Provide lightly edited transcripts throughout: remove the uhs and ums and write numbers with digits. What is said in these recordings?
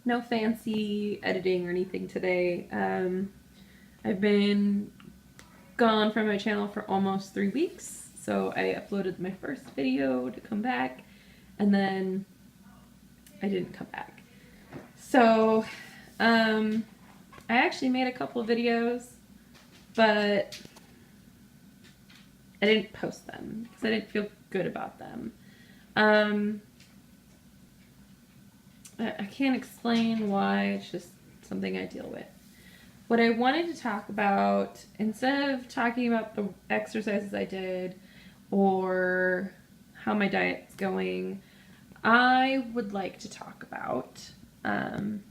No fancy editing or anything today. I've been gone from my channel for almost 3 weeks. So I uploaded my first video to come back, and then I didn't come back. So I actually made a couple of videos, but I didn't post them because I didn't feel good about them. Um, I can't explain why, it's just something I deal with. What I wanted to talk about, instead of talking about the exercises I did or how my diet's going, I would like to talk about um,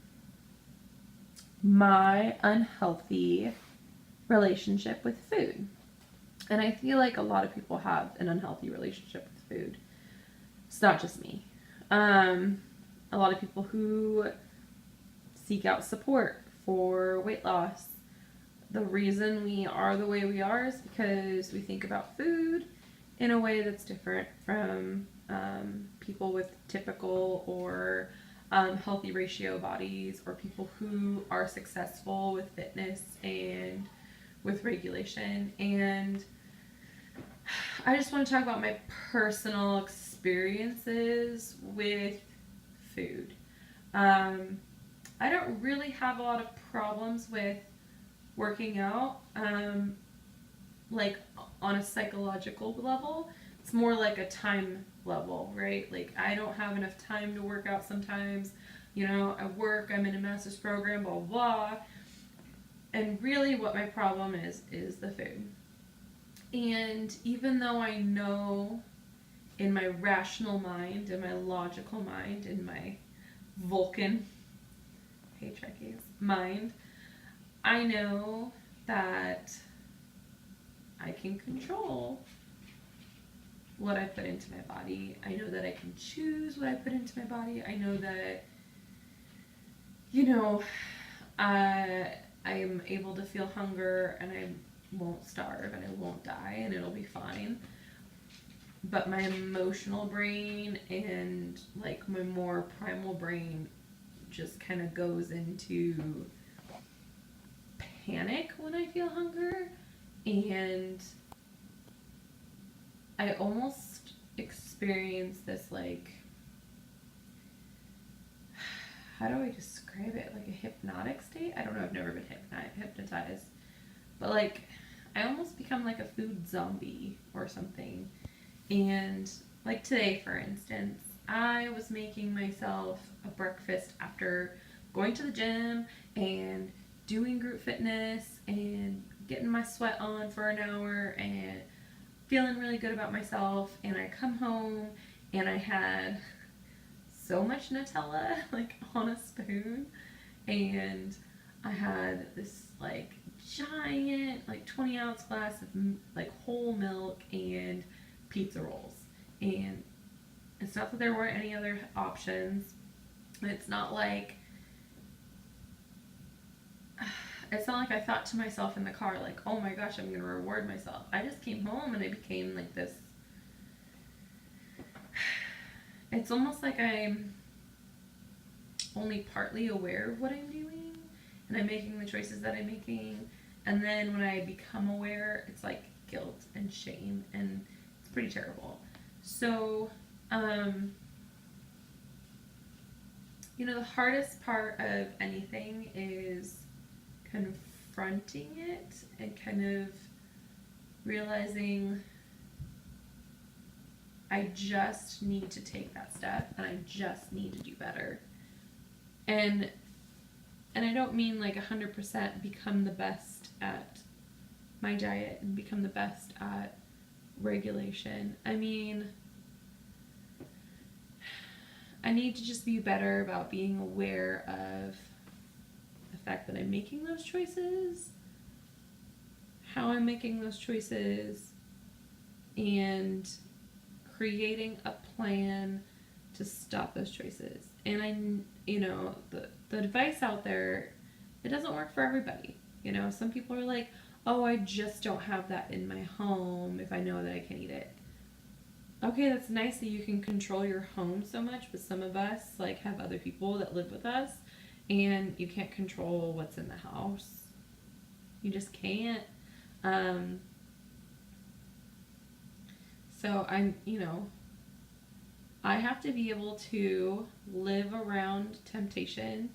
my unhealthy relationship with food. And I feel like a lot of people have an unhealthy relationship with food. It's not just me. A lot of people who seek out support for weight loss. The reason we are the way we are is because we think about food in a way that's different from people with typical or healthy ratio bodies, or people who are successful with fitness and with regulation. And I just want to talk about my personal experiences with food. Um, I don't really have a lot of problems with working out, like on a psychological level. It's more like a time level, right? Like, I don't have enough time to work out sometimes. You know, I work, I'm in a master's program, blah, blah, blah. And really, what my problem is the food. And even though I know in my rational mind, in my logical mind, in my Vulcan, hey Trekkies, mind, I know that I can control what I put into my body. I know that I can choose what I put into my body. I know that, you know, I'm able to feel hunger and I won't starve and I won't die and it'll be fine. But my emotional brain and like my more primal brain just kind of goes into panic when I feel hunger, and I almost experience this, like, how do I describe it? Like a hypnotic state? I don't know, I've never been hypnotized. But like, I almost become like a food zombie or something. And like today, for instance, I was making myself a breakfast after going to the gym and doing group fitness and getting my sweat on for an hour and feeling really good about myself. And I come home and I had so much Nutella, like on a spoon, and I had this like giant, like 20-ounce glass of like whole milk and pizza rolls. And it's not that there weren't any other options. It's not like it's not like I thought to myself in the car like, "Oh my gosh, I'm going to reward myself." I just came home and I became like this. It's almost like I'm only partly aware of what I'm doing and I'm making the choices that I'm making. And then when I become aware, it's like guilt and shame, and it's pretty terrible. So, um, the hardest part of anything is confronting it and kind of realizing I just need to take that step and I just need to do better. And I don't mean like 100% become the best at my diet and become the best at regulation. I mean, I need to just be better about being aware of the fact that I'm making those choices, how I'm making those choices, and creating a plan to stop those choices. And the advice out there, it doesn't work for everybody. Some people are like, "Oh, I just don't have that in my home if I know that I can eat it." Okay, that's nice that you can control your home so much, but some of us like have other people that live with us, and you can't control what's in the house. You just can't. Um, so I have to be able to live around temptation,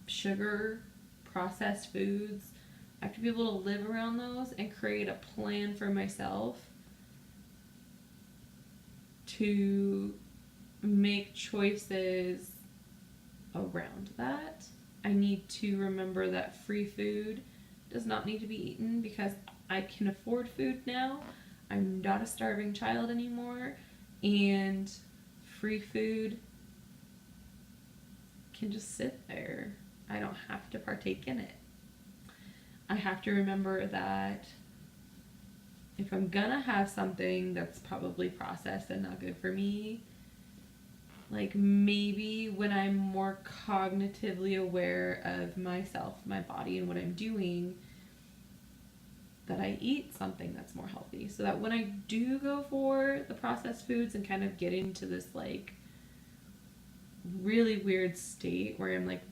sugar, processed foods. I have to be able to live around those and create a plan for myself to make choices around that. I need to remember that free food does not need to be eaten because I can afford food now. I'm not a starving child anymore, and free food can just sit there. I don't have to partake in it. I have to remember that if I'm gonna have something that's probably processed and not good for me, like maybe when I'm more cognitively aware of myself, my body, and what I'm doing, that I eat something that's more healthy. So that when I do go for the processed foods and kind of get into this like really weird state where I'm like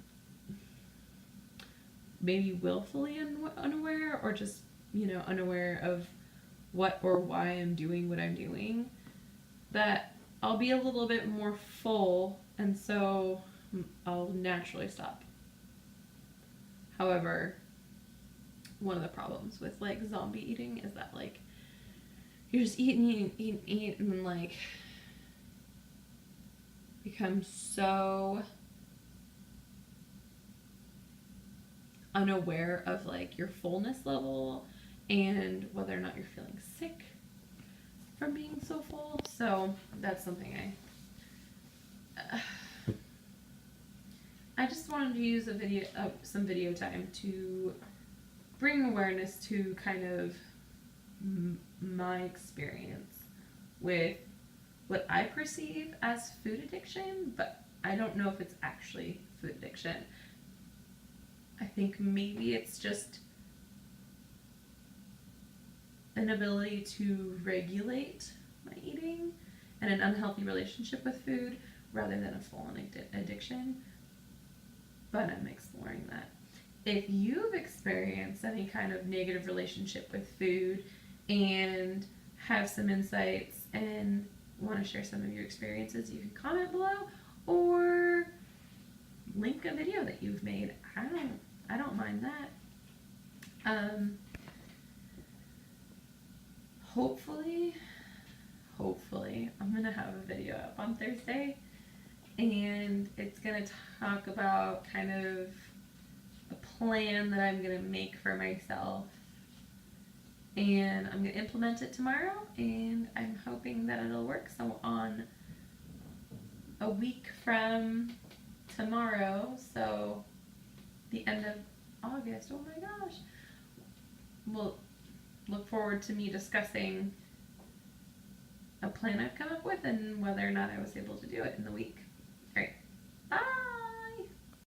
maybe willfully unaware or just, unaware of what or why I'm doing what I'm doing, that I'll be a little bit more full, and so I'll naturally stop. However, one of the problems with like zombie eating is that like you're just eating, and then like become so unaware of like your fullness level and whether or not you're feeling sick from being so full. So that's something I just wanted to use some video time to bring awareness to kind of my experience with what I perceive as food addiction, but I don't know if it's actually food addiction. I think maybe it's just an ability to regulate my eating and an unhealthy relationship with food rather than a full-on addiction. But I'm exploring that. If you've experienced any kind of negative relationship with food and have some insights and want to share some of your experiences, you can comment below or link a video that you've made. I don't mind that. Hopefully I'm gonna have a video up on Thursday, and it's gonna talk about kind of a plan that I'm gonna make for myself, and I'm gonna implement it tomorrow, and I'm hoping that it'll work. So on a week from tomorrow, so the end of August, oh my gosh, we'll look forward to me discussing a plan I've come up with and whether or not I was able to do it in the week.